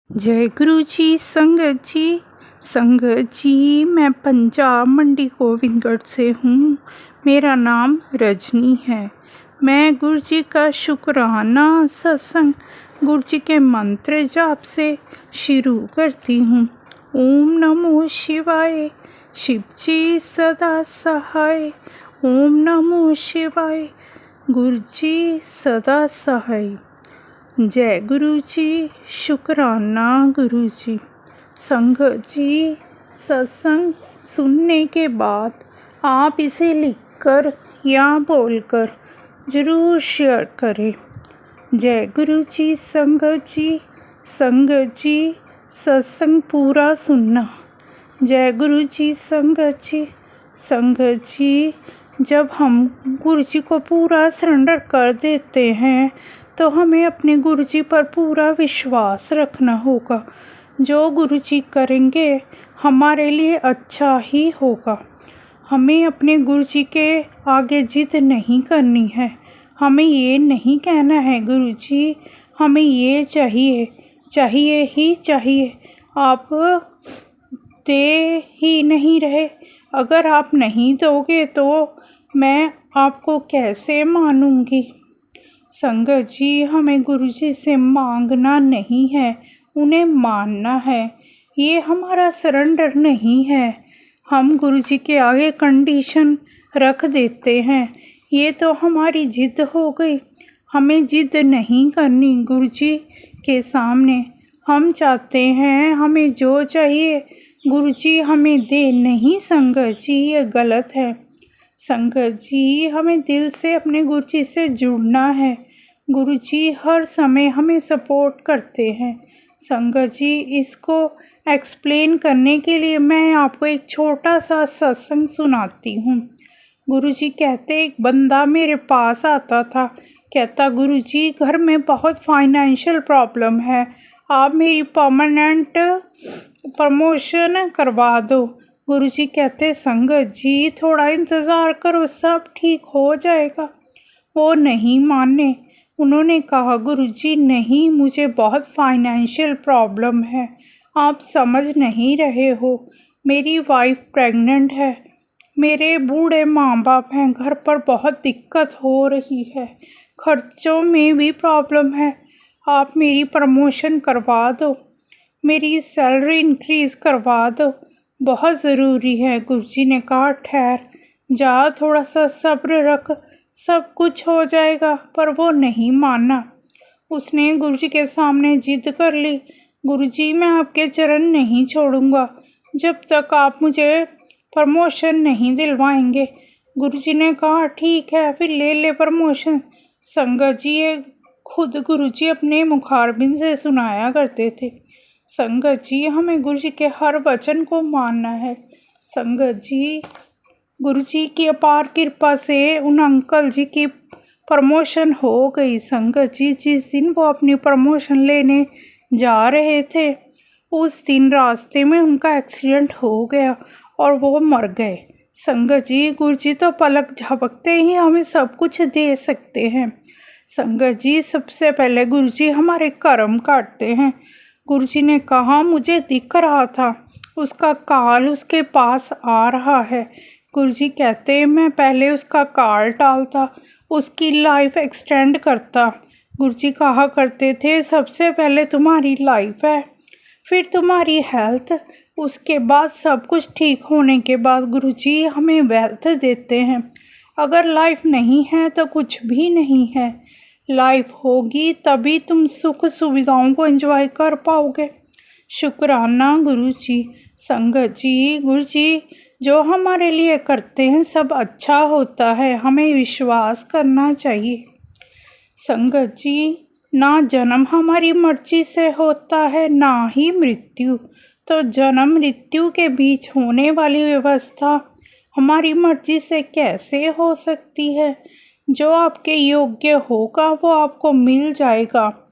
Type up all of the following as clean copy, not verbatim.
जय गुरु जी। संगत जी मैं पंजाब मंडी गोविंदगढ़ से हूँ। मेरा नाम रजनी है। मैं गुरु जी का शुक्राना सत्संग गुरु जी के मंत्र जाप से शुरू करती हूँ। ओम नमो शिवाय, शिव जी सदा सहाय। ओम नमो शिवाय, गुरु जी सदा सहाय। जय गुरु जी, शुक्राना गुरु जी। संगत जी, सत्संग सुनने के बाद आप इसे लिखकर या बोलकर ज़रूर शेयर करें। जय गुरु जी। संगत जी सत्संग पूरा सुनना। जय गुरु जी। संगत जी जब हम गुरु जी को पूरा सरेंडर कर देते हैं तो हमें अपने गुरु जी पर पूरा विश्वास रखना होगा। जो गुरु जी करेंगे हमारे लिए अच्छा ही होगा। हमें अपने गुरु जी के आगे जिद नहीं करनी है। हमें ये नहीं कहना है गुरु जी हमें ये चाहिए ही चाहिए, आप दे ही नहीं रहे। अगर आप नहीं दोगे तो मैं आपको कैसे मानूंगी। संगत जी हमें गुरु जी से मांगना नहीं है, उन्हें मानना है। ये हमारा सरेंडर नहीं है। हम गुरु जी के आगे कंडीशन रख देते हैं, ये तो हमारी जिद हो गई। हमें जिद नहीं करनी गुरु जी के सामने। हम चाहते हैं हमें जो चाहिए गुरु जी हमें दे, नहीं संगत जी ये गलत है। संगत जी हमें दिल से अपने गुरु जी से जुड़ना है। गुरु जी हर समय हमें सपोर्ट करते हैं। संगत जी इसको एक्सप्लेन करने के लिए मैं आपको एक छोटा सा सत्संग सुनाती हूँ। गुरु जी कहते एक बंदा मेरे पास आता था, कहता गुरु जी घर में बहुत फाइनेंशियल प्रॉब्लम है, आप मेरी परमानेंट प्रमोशन करवा दो। गुरु जी कहते संगत जी थोड़ा इंतज़ार करो, सब ठीक हो जाएगा। वो नहीं माने। उन्होंने कहा गुरु जी नहीं, मुझे बहुत फाइनेंशियल प्रॉब्लम है, आप समझ नहीं रहे हो। मेरी वाइफ प्रेग्नेंट है, मेरे बूढ़े माँ बाप हैं, घर पर बहुत दिक्कत हो रही है, खर्चों में भी प्रॉब्लम है। आप मेरी प्रमोशन करवा दो, मेरी सैलरी इंक्रीज़ करवा दो, बहुत ज़रूरी है। गुरुजी ने कहा ठहर जा, थोड़ा सा सब्र रख, सब कुछ हो जाएगा। पर वो नहीं माना। उसने गुरुजी के सामने जिद कर ली, गुरुजी मैं आपके चरण नहीं छोड़ूंगा जब तक आप मुझे प्रमोशन नहीं दिलवाएंगे। गुरुजी ने कहा ठीक है, फिर ले ले प्रमोशन। संगत जी ये खुद गुरुजी अपने मुखारबिन से सुनाया करते थे। संगत जी हमें गुरुजी के हर वचन को मानना है। संगत जी गुरु जी की अपार कृपा से उन अंकल जी की प्रमोशन हो गई। संगत जी जिस दिन वो अपनी प्रमोशन लेने जा रहे थे उस दिन रास्ते में उनका एक्सीडेंट हो गया और वो मर गए। संगत जी गुरु जी तो पलक झपकते ही हमें सब कुछ दे सकते हैं। संगत जी सबसे पहले गुरु जी हमारे कर्म काटते हैं। गुरु जी ने कहा मुझे दिख रहा था उसका काल उसके पास आ रहा है। गुरु जी कहते मैं पहले उसका काल टालता, उसकी लाइफ एक्सटेंड करता। गुरु जी कहा करते थे सबसे पहले तुम्हारी लाइफ है, फिर तुम्हारी हेल्थ, उसके बाद सब कुछ ठीक होने के बाद गुरु जी हमें वेल्थ देते हैं। अगर लाइफ नहीं है तो कुछ भी नहीं है। लाइफ होगी तभी तुम सुख सुविधाओं को एंजॉय कर पाओगे। शुक्राना गुरु जी। संगत जी गुरु जी जो हमारे लिए करते हैं सब अच्छा होता है, हमें विश्वास करना चाहिए। संगत जी ना जन्म हमारी मर्जी से होता है ना ही मृत्यु, तो जन्म मृत्यु के बीच होने वाली व्यवस्था हमारी मर्जी से कैसे हो सकती है। जो आपके योग्य होगा वो आपको मिल जाएगा,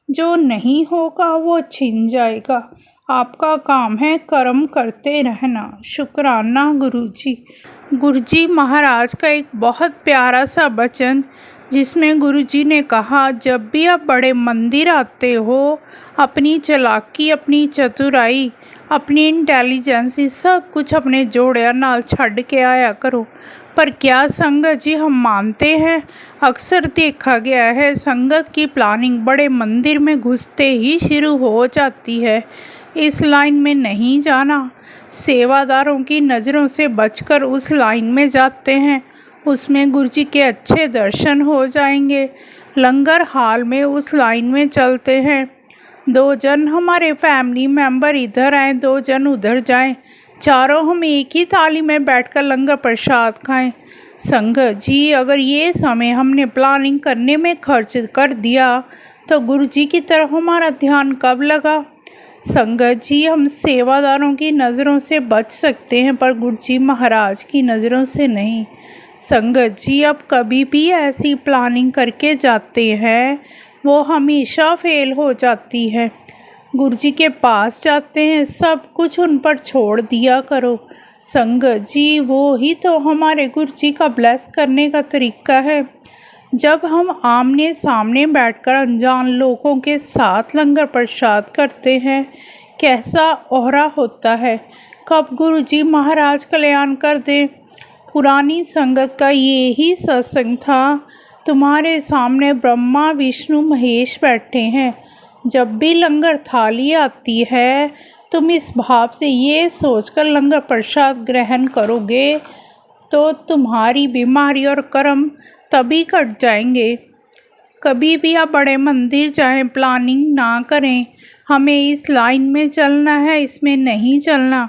जो नहीं होगा वो छिन जाएगा। आपका काम है कर्म करते रहना। शुक्राना गुरु जी। गुरु जी महाराज का एक बहुत प्यारा सा वचन जिसमें गुरुजी ने कहा, जब भी आप बड़े मंदिर आते हो, अपनी चालाकी, अपनी चतुराई, अपनी इंटेलिजेंस सब कुछ अपने जोड़े नाल छड़ के आया करो। पर क्या संगत जी हम मानते हैं? अक्सर देखा गया है संगत की प्लानिंग बड़े मंदिर में घुसते ही शुरू हो जाती है। इस लाइन में नहीं जाना। सेवादारों की नज़रों से बचकर उस लाइन में जाते हैं, उसमें गुरुजी के अच्छे दर्शन हो जाएंगे। लंगर हाल में उस लाइन में चलते हैं, 2 जन हमारे फैमिली मेंबर इधर आए, 2 जन उधर जाएं, चारों हम एक ही थाली में बैठकर लंगर प्रसाद खाएं। संगत जी, अगर ये समय हमने प्लानिंग करने में खर्च कर दिया तो गुरुजी की तरफ हमारा ध्यान कब लगा? संगत जी, हम सेवादारों की नज़रों से बच सकते हैं पर गुरुजी महाराज की नज़रों से नहीं। संगत जी, अब कभी भी ऐसी प्लानिंग करके जाते हैं वो हमेशा फेल हो जाती है। गुरुजी के पास जाते हैं, सब कुछ उन पर छोड़ दिया करो। संगत जी, वो ही तो हमारे गुरुजी का ब्लेस करने का तरीका है। जब हम आमने सामने बैठकर अनजान लोगों के साथ लंगर प्रसाद करते हैं, कैसा ओहरा होता है। कब गुरुजी महाराज कल्याण कर दें। पुरानी संगत का ये ही सत्संग था। तुम्हारे सामने ब्रह्मा विष्णु महेश बैठे हैं। जब भी लंगर थाली आती है, तुम इस भाव से ये सोचकर लंगर प्रसाद ग्रहण करोगे तो तुम्हारी बीमारी और कर्म तभी कट जाएंगे। कभी भी आप बड़े मंदिर जाएं, प्लानिंग ना करें, हमें इस लाइन में चलना है, इसमें नहीं चलना,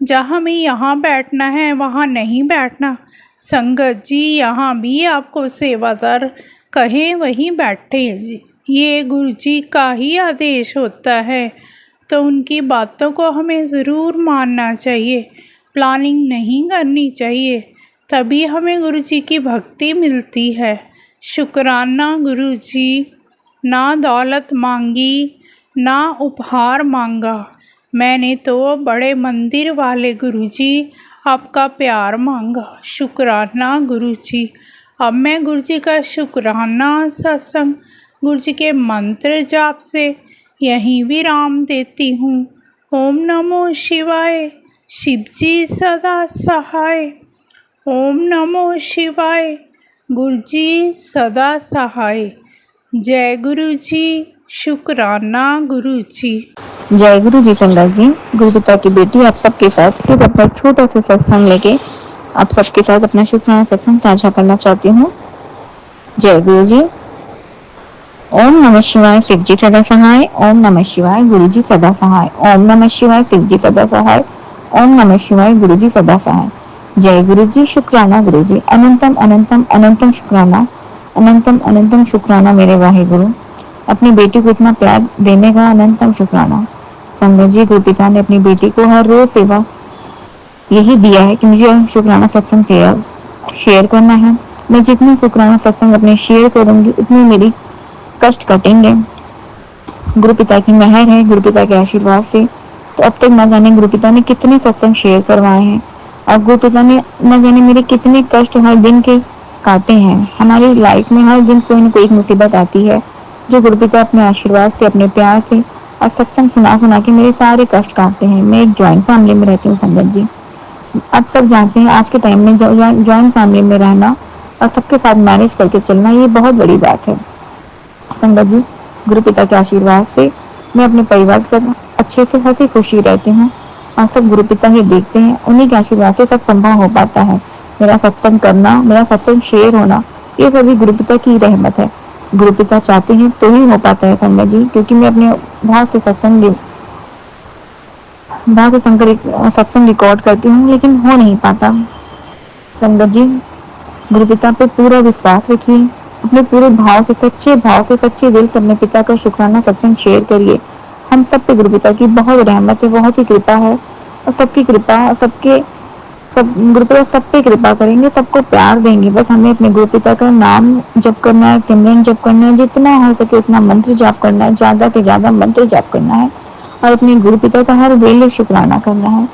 जहाँ हमें यहाँ बैठना है वहाँ नहीं बैठना। संगत जी, यहाँ भी आपको सेवादार कहें वहीं बैठे जी। ये गुरुजी का ही आदेश होता है, तो उनकी बातों को हमें ज़रूर मानना चाहिए, प्लानिंग नहीं करनी चाहिए, तभी हमें गुरुजी की भक्ति मिलती है। शुक्राना गुरुजी। ना दौलत मांगी, ना उपहार मांगा, मैंने तो बड़े मंदिर वाले गुरुजी आपका प्यार मांगा। शुक्राना गुरुजी। अब मैं गुरुजी का शुक्राना सत्संग, गुरुजी के मंत्र जाप से यहीं विराम देती हूँ। ओम नमो शिवाय। शिवजी सदा सहाय। ओम नमो शिवाय। गुरुजी सदा सहाय। जय गुरुजी। शुक्राना गुरुजी। जय गुरु जी। संगत जी, गुरु पिता की बेटी आप सबके साथ एक अपना छोटा सा सत्संग लेके आप सबके साथ अपना शुक्राना सत्संग साझा करना चाहती हूँ। जय गुरु जी। ओम नमः शिवाय। शिव जी सदा सहाय। ओम नमः शिवाय। गुरु जी सदा सहाय। ओम नमः शिवाय। शिव जी सदा सहाय। ओम नमः शिवाय। गुरु जी सदा सहाय। जय गुरु जी। शुक्राना गुरु जी। अनंतम अनंतम अनंतम शुक्राना, अनंतम अनंतम शुक्राना मेरे वाहे गुरु, अपनी बेटी को इतना प्यार देने का अनंतम शुक्राना। संगत जी, गुरु पिता ने अपनी बेटी को हर रोज सेवा यही दिया है कि मुझे शुक्राना सत्संग शेयर करना है। मैं जितनी शुक्राना सत्संग अपने शेयर करूंगी उतनी मेरी कष्ट कटेंगे। गुरु पिता की मेहर है, गुरु पिता के आशीर्वाद से तो अब तक न जाने गुरु पिता ने कितने सत्संग शेयर करवाए हैं और गुरु पिता ने न जाने मेरे कितने कष्ट हर दिन के काटे हैं। हमारी लाइफ में हर दिन कोई न कोई मुसीबत आती है जो गुरु पिता अपने आशीर्वाद से, अपने प्यार से और सत्संग सुना सुना के मेरे सारे कष्ट काटते हैं। मैं एक ज्वाइंट फैमिली में रहती हूँ संगत जी। आप सब जानते हैं आज के टाइम में ज्वाइंट फैमिली में रहना और सबके साथ मैनेज करके चलना ये बहुत बड़ी बात है। संगत जी, गुरु पिता के आशीर्वाद से मैं अपने परिवार के साथ अच्छे से हंसी खुशी रहती हूँ और सब गुरु पिता ही देखते हैं। उन्हीं के आशीर्वाद से सब संभव हो पाता है। मेरा सत्संग करना, मेरा सत्संग शेयर होना, ये सभी गुरु पिता की रहमत है। गुरु पिता चाहते हैं तो ही हो पाता है संगत जी, क्योंकि मैं अपने बहुत से सत्संग रिकॉर्ड करती हूँ लेकिन हो नहीं पाता। संगत जी, गुरु पिता पे पूरा विश्वास रखिए, अपने पूरे भाव से, सच्चे दिल से अपने पिता का शुक्राना सत्संग शेयर करिए। हम सब पे गुरु पिता की बहुत रहमत है, बहुत ही कृपा है और सबकी कृपा, सब गुरु पिता सब पे कृपा करेंगे, सबको प्यार देंगे। बस हमें अपने गुरु पिता का नाम जप करना है, सिमरन जप करना है, जितना हो सके उतना मंत्र जाप करना है, ज्यादा से ज्यादा मंत्र जाप करना है और अपने गुरु पिता का हर वेले शुक्राना करना है।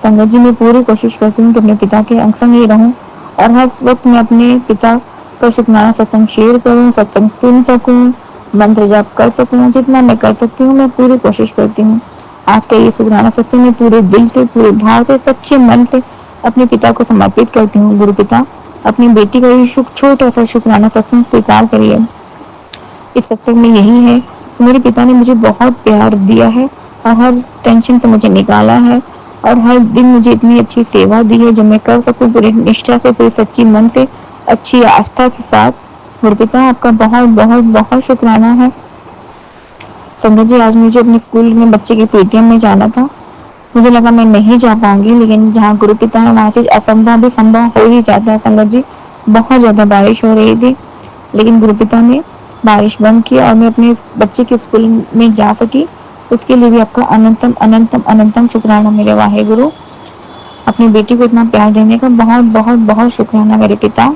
संगत जी, मैं पूरी कोशिश करती हूँ कि अपने पिता के अंग संग ही रहूं और हर वक्त मैं अपने पिता आपका शुक्राना सत्संग शेयर करूं, सत्संग सुन सकूं, मंत्र जाप कर सकूं, जितना मैं कर सकती हूँ मैं पूरी कोशिश करती हूँ। आज का ये शुक्राना सत्संग मैं पूरे दिल से, पूरे भाव से, सच्चे मन से अपने पिता को समर्पित करती हूँ। गुरु पिता, अपनी बेटी का ये छोटा सा शुक्राना सत्संग स्वीकार करिए। इस सत्संग में यही है कि मेरे पिता ने मुझे बहुत प्यार दिया है और हर टेंशन से मुझे निकाला है और हर दिन मुझे इतनी अच्छी सेवा दी है जो मैं कर सकूं पूरी निष्ठा से, पूरी सच्ची मन से, अच्छी आस्था के साथ। गुरु पिता, आपका बहुत बहुत बहुत शुक्राना है। संगत जी, आज मुझे अपने स्कूल में बच्चे के पेटीएम में जाना था। मुझे लगा मैं नहीं जा पाऊंगी, लेकिन जहाँ गुरु पिता है वहाँ से असंभव भी संभव हो ही जाता है। संगत जी, बहुत ज्यादा बारिश हो रही थी, लेकिन गुरु पिता ने बारिश बंद की और मैं अपने बच्चे के स्कूल में जा सकी। उसके लिए भी आपका अनंतम अनंतम अनंतम शुक्राना मेरे वाहे गुरु। अपनी बेटी को इतना प्यार देने का बहुत बहुत बहुत शुक्राना मेरे पिता।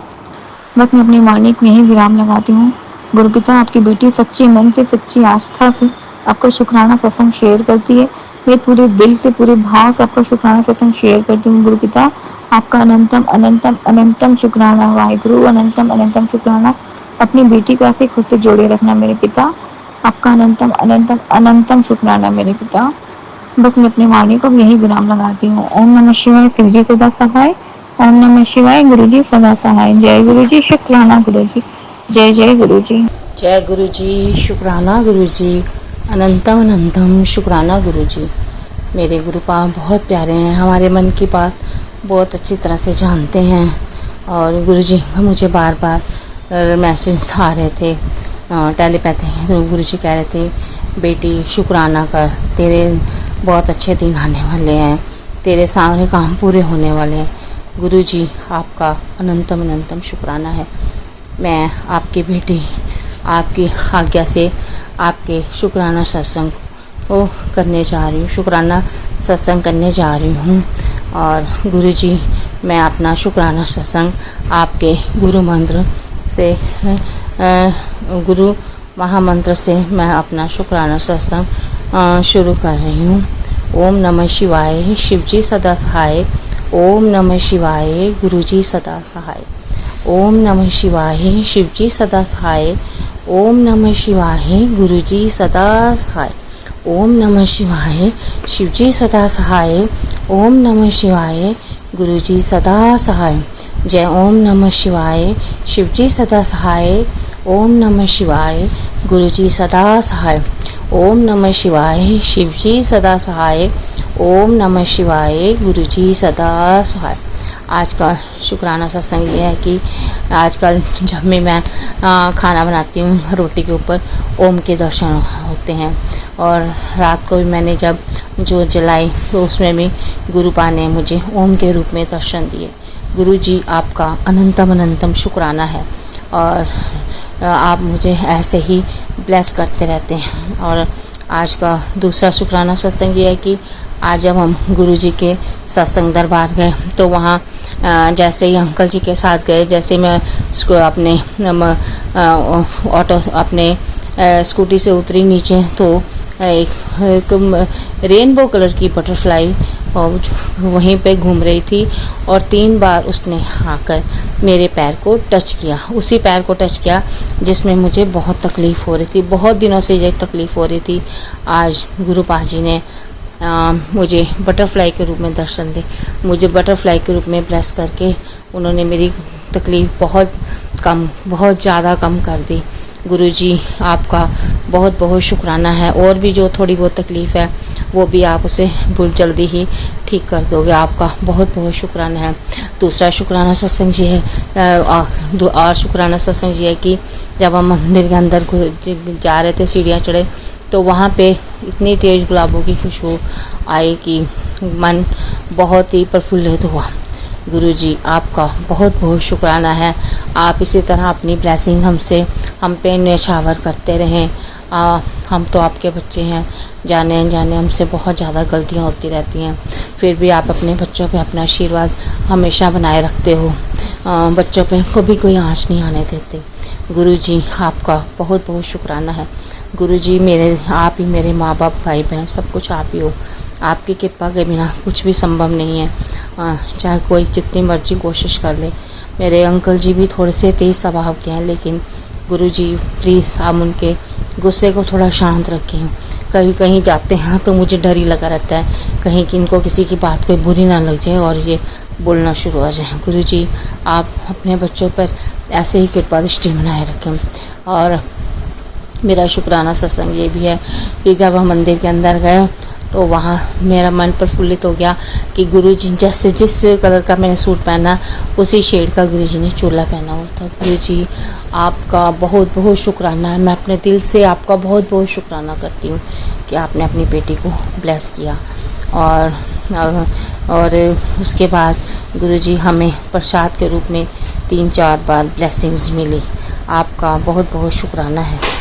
बस मैं अपनी वाणी को यही विराम लगाती हूँ। गुरु पिता, आपकी बेटी सच्चे मन से, सच्ची आस्था से आपका शुक्राना सत्संग शेयर करती है। मैं पूरे दिल से, पूरे भाव से आपका शुक्राना सत्संग शेयर करती हूँ। गुरु पिता, आपका अनंतम अनंतम अनंतम शुक्राना वाहिगुरु, अनंतम अनंतम शुक्राना। अपनी बेटी को ऐसे खुद से जोड़े रखना मेरे पिता। आपका अनंतम अनंतम अनंतम शुक्राना मेरे पिता। बस मैं अपनी वाणी को यही विराम लगाती हूँ। ओम नमः शिवाय, शिव जी सदा सहाय। ओम नमः शिवाय, गुरु जी सदा सहाय। जय गुरु जी, शुक्राना गुरु जी। जय जय गुरु जी। जय गुरु जी, शुक्राना गुरु जी, अनंतम अनंतम शुक्राना गुरु जी। मेरे गुरुपाद बहुत प्यारे हैं, हमारे मन की बात बहुत अच्छी तरह से जानते हैं। और गुरु जी का मुझे बार बार मैसेज आ रहे थे टेलीपैथी, तो गुरु जी कह रहे थे बेटी शुक्राना कर, तेरे बहुत अच्छे दिन आने वाले हैं, तेरे सारे काम पूरे होने वाले हैं। गुरु जी, आपका अनंतम अनंतम शुक्राना है। मैं आपकी बेटी आपकी आज्ञा से आपके शुक्राना सत्संग को करने जा रही हूँ, शुक्राना सत्संग करने जा रही हूँ। और गुरु जी, मैं अपना शुक्राना सत्संग आपके गुरु मंत्र से, गुरु महामंत्र से मैं अपना शुक्राना सत्संग शुरू कर रही हूँ। ओम नमः शिवाय, शिव जी सदा सहाय। ओम नमः शिवाय, गुरु जी सदा सहाय। ओम नमः शिवाय, शिव जी सदा सहाय। ओम नमः शिवाय, गुरु जी सदा सहाय। ओम नमः शिवाय, शिव जी सदा सहाय। ओम नमः शिवाय, गुरु जी सदा सहाय। जय ओम नमः शिवाय, शिव जी सदा सहाय। ओम नमः शिवाय, गुरु जी सदा सहाय। ओम नमः शिवाय, शिव जी सदा सहाय। ओम नमः शिवाय, गुरु जी सदा सहाय। आज का शुक्राना सत्संग ये है कि आजकल जब मैं खाना बनाती हूँ, रोटी के ऊपर ओम के दर्शन होते हैं। और रात को भी मैंने जब जो जलाई तो उसमें भी गुरुपा ने मुझे ओम के रूप में दर्शन दिए। गुरु जी, आपका अनंतम अनंतम शुक्राना है और आप मुझे ऐसे ही ब्लेस करते रहते हैं। और आज का दूसरा शुक्राना सत्संग ये है कि आज जब हम गुरु जी के सत्संग दरबार गए तो वहाँ जैसे ही अंकल जी के साथ गए, जैसे मैं उसको अपने ऑटो अपने स्कूटी से उतरी नीचे तो एक रेनबो कलर की बटरफ्लाई और वहीं पे घूम रही थी और 3 बार उसने आकर मेरे पैर को टच किया, उसी पैर को टच किया जिसमें मुझे बहुत तकलीफ़ हो रही थी, बहुत दिनों से ये तकलीफ़ हो रही थी। आज गुरुपा जी ने मुझे बटरफ्लाई के रूप में दर्शन दे, मुझे बटरफ्लाई के रूप में ब्लेस करके उन्होंने मेरी तकलीफ़ बहुत ज़्यादा कम कर दी। गुरु जी, आपका बहुत बहुत शुक्राना है। और भी जो थोड़ी बहुत तकलीफ़ है वो भी आप उसे बहुत जल्दी ही ठीक कर दोगे, आपका बहुत बहुत शुक्राना है। दूसरा शुक्राना सत्संग ये है और शुक्राना सत्संग ये है कि जब हम मंदिर के अंदर जा रहे थे, सीढ़ियाँ चढ़े तो वहाँ पे इतनी तेज़ गुलाबों की खुशबू आई कि मन बहुत ही प्रफुल्लित हुआ। गुरु जी, आपका बहुत बहुत शुक्राना है। आप इसी तरह अपनी ब्लेसिंग हम पे न्यौछावर करते रहें। हम तो आपके बच्चे हैं, जाने अनजाने हमसे बहुत ज़्यादा गलतियाँ होती रहती हैं, फिर भी आप अपने बच्चों पे अपना आशीर्वाद हमेशा बनाए रखते हो, बच्चों पे कभी कोई आँच नहीं आने देते। गुरु जी, आपका बहुत बहुत शुक्राना है। गुरु जी, आप ही मेरे माँ बाप, भाई बहन, सब कुछ आप ही हो। आपकी कृपा के बिना कुछ भी संभव नहीं है। चाहे कोई जितनी मर्जी कोशिश कर ले, मेरे अंकल जी भी थोड़े से तेज़ स्वभाव के हैं, लेकिन गुरुजी प्लीज़ आप उनके गुस्से को थोड़ा शांत रखें। कभी कहीं जाते हैं तो मुझे डर ही लगा रहता है कहीं कि इनको किसी की बात कोई बुरी ना लग जाए और ये बोलना शुरू हो जाए। गुरुजी आप अपने बच्चों पर ऐसे ही कृपा दृष्टि बनाए रखें। और मेरा शुक्राना सत्संग ये भी है कि जब हम मंदिर के अंदर गए तो वहाँ मेरा मन प्रफुल्लित हो गया कि गुरुजी जैसे जिस कलर का मैंने सूट पहना उसी शेड का गुरुजी ने चोला पहना हुआ था। गुरुजी आपका बहुत बहुत शुक्राना है। मैं अपने दिल से आपका बहुत बहुत शुक्राना करती हूँ कि आपने अपनी बेटी को ब्लेस किया। और उसके बाद गुरुजी हमें प्रसाद के रूप में 3-4 बार ब्लेसिंग्स मिली। आपका बहुत बहुत शुक्राना है।